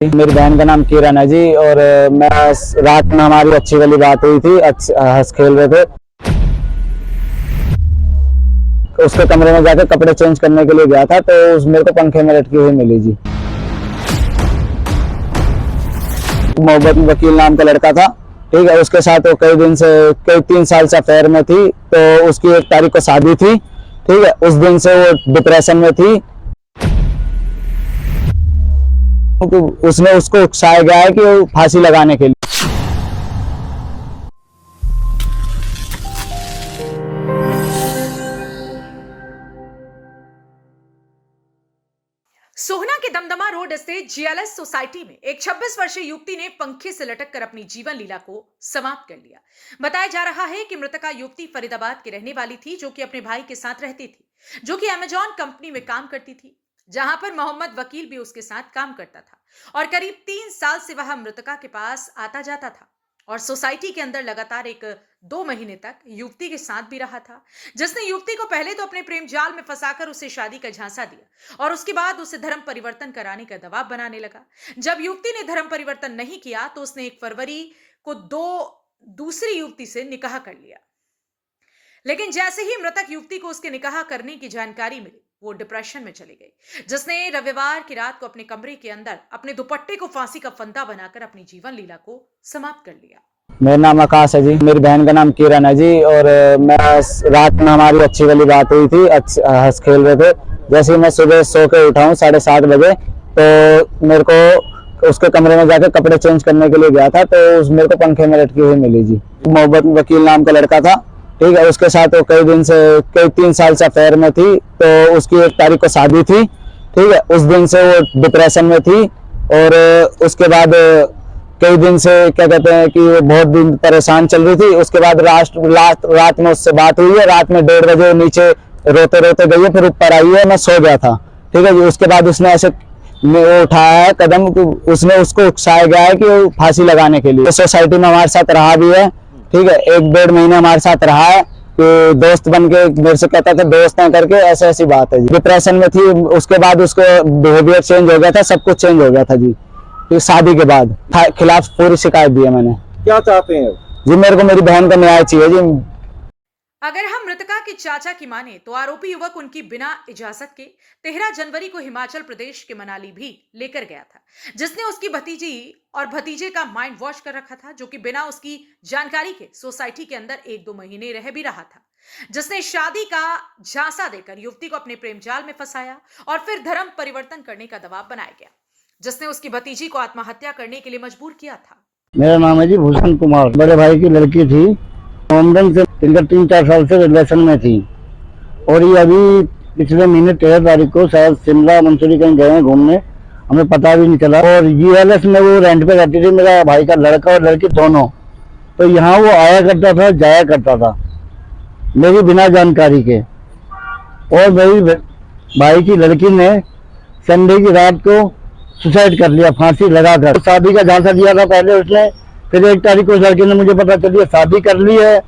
मेरी बहन का नाम किरण है जी। और मैं रात में हमारी अच्छी वाली बात हुई थी, हंस खेल रहे थे। उसके कमरे में जाकर कपड़े चेंज करने के लिए गया था तो मेरे को पंखे में लटकी हुई मिली जी। मोहब्बत वकील नाम का लड़का था, ठीक है। उसके साथ वो कई 3 साल से अफेयर में थी। तो उसकी 1 तारीख को शादी थी, ठीक है। उस दिन से वो डिप्रेशन में थी। तो उसने उसको उकसाया गया है कि वो फांसी लगाने के लिए। सोहना के दमदमा रोड स्थित जीएलएस सोसाइटी में एक 26 वर्षीय युवती ने पंखे से लटककर अपनी जीवन लीला को समाप्त कर लिया। बताया जा रहा है कि मृतका युवती फरीदाबाद की रहने वाली थी, जो कि अपने भाई के साथ रहती थी, जो कि अमेजॉन कंपनी में काम करती थी, जहां पर मोहम्मद वकील भी उसके साथ काम करता था और करीब 3 साल से वह मृतका के पास आता जाता था और सोसाइटी के अंदर लगातार 1-2 महीने तक युवती के साथ भी रहा था, जिसने युवती को पहले तो अपने प्रेम जाल में फंसाकर उसे शादी का झांसा दिया और उसके बाद उसे धर्म परिवर्तन कराने का दबाव बनाने लगा। जब युवती ने धर्म परिवर्तन नहीं किया तो उसने 1 फरवरी को दूसरी युवती से निकाह कर लिया। लेकिन जैसे ही मृतक युवती को उसके निकाह करने की जानकारी मिली, वो डिप्रेशन में चली गई, जिसने रविवार की रात को अपने कमरे के अंदर अपने दुपट्टे को फांसी का फंदा बनाकर अपनी जीवन लीला को समाप्त कर लिया। मेरा नाम आकाश है जी। मेरी बहन का नाम किरण है जी। और मैं रात में हमारी अच्छी वाली बात हुई थी, हंस खेल रहे थे। जैसे ही मैं सुबह सो के उठा हूँ 7:30 बजे, तो मेरे को उसके कमरे में जाकर कपड़े चेंज करने के लिए गया था तो मेरे को पंखे में लटकी हुई मिली जी। मोहब्बत वकील नाम का लड़का था, ठीक है। उसके साथ वो कई 3 साल से अफेयर में थी। तो उसकी 1 तारीख को शादी थी, ठीक है। उस दिन से वो डिप्रेशन में थी और उसके बाद कई दिन से क्या कहते हैं कि वो बहुत दिन परेशान चल रही थी। उसके बाद रात में उससे बात हुई है। रात में 1:30 बजे नीचे रोते रोते गई है, फिर ऊपर आई है। मैं सो गया था, ठीक है जी। उसके बाद उसने ऐसे वो उठाया है कदम, उसने उसको उकसाया गया है कि वो फांसी लगाने के लिए। तो सोसाइटी में हमारे साथ रहा भी है, ठीक है। 1-1.5 महीने हमारे साथ रहा है कि दोस्त बन के मेरे से कहता था दोस्त है करके, ऐसी बात है जी। डिप्रेशन में थी, उसके बाद उसको बिहेवियर चेंज हो गया था, सब कुछ चेंज हो गया था जी। तो शादी के बाद खिलाफ पूरी शिकायत दी है मैंने। क्या चाहते हैं जी? मेरे को मेरी बहन का न्याय चाहिए जी। अगर हम मृतका के चाचा की माने तो आरोपी युवक उनकी बिना इजाजत के 13 जनवरी को हिमाचल प्रदेश के मनाली भी लेकर गया था, जिसने उसकी भतीजी और भतीजे का माइंड वॉश कर रखा था, जो कि बिना उसकी जानकारी के सोसाइटी के अंदर 1-2 महीने रह भी रहा था, जिसने शादी का झांसा देकर युवती को अपने प्रेम जाल में फंसाया और फिर धर्म परिवर्तन करने का दबाव बनाया गया, जिसने उसकी भतीजी को आत्महत्या करने के लिए मजबूर किया था। मेरा नाम है जी भूषण कुमार। बड़े भाई की लड़की थी, लंदन से 3-4 साल से रिलेशन में थी और ये अभी पिछले महीने 13 तारीख को शायद शिमला मंसूरी कहीं गए हैं घूमने, हमें पता भी नहीं चला। और जीएलएस में वो रेंट पे रहती थी, मेरा भाई का लड़का और लड़की दोनों। तो यहाँ वो आया करता था, जाया करता था मेरी बिना जानकारी के। और मेरी भाई की लड़की ने संडे की रात को सुसाइड कर लिया फांसी लगाकर। तो शादी का झांसा दिया था पहले उसने, फिर 1 तारीख को उस लड़के ने मुझे पता चली शादी कर ली है,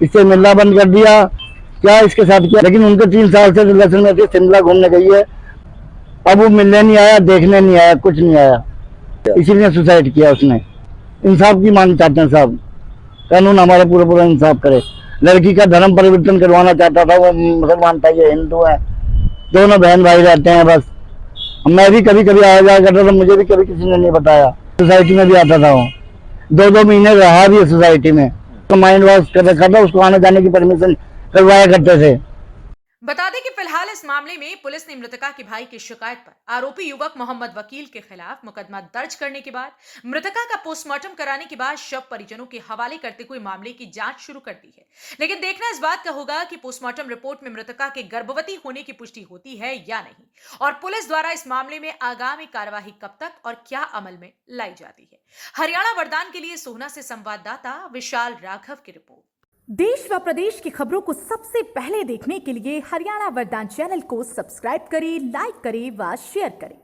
इससे मिलना बंद कर दिया, क्या इसके साथ किया। लेकिन उनके 3 साल से रिलेशन में थी, शिमला घूमने गई है। अब वो मिलने नहीं आया, देखने नहीं आया, कुछ नहीं आया, इसीलिए सुसाइड किया उसने। इंसाफ की मांग चाहते हैं साहब, कानून हमारा पूरा इंसाफ करे। लड़की का धर्म परिवर्तन करवाना चाहता था, वो मुसलमान था, ये हिंदू है, दोनों बहन भाई रहते हैं बस। मैं भी कभी कभी आया जाया करता था, मुझे भी कभी किसी ने नहीं बताया। सोसाइटी में भी आता था, वो 2-2 महीने रहा भी है सोसाइटी में। तो माइंड वॉश कर रखा था, उसको आने जाने की परमिशन करवाया करते थे। बता दें कि फिलहाल इस मामले में पुलिस ने मृतका के भाई की शिकायत पर आरोपी युवक मोहम्मद वकील के खिलाफ मुकदमा दर्ज करने के बाद मृतका का पोस्टमार्टम कराने के बाद शव परिजनों के हवाले करते हुए मामले की जांच शुरू कर दी है। लेकिन देखना इस बात का होगा कि पोस्टमार्टम रिपोर्ट में मृतका के गर्भवती होने की पुष्टि होती है या नहीं, और पुलिस द्वारा इस मामले में आगामी कार्यवाही कब तक और क्या अमल में लाई जाती है। हरियाणा वरदान के लिए सोहना से संवाददाता विशाल राघव की रिपोर्ट। देश व प्रदेश की खबरों को सबसे पहले देखने के लिए हरियाणा वरदान चैनल को सब्सक्राइब करें, लाइक करें व शेयर करें।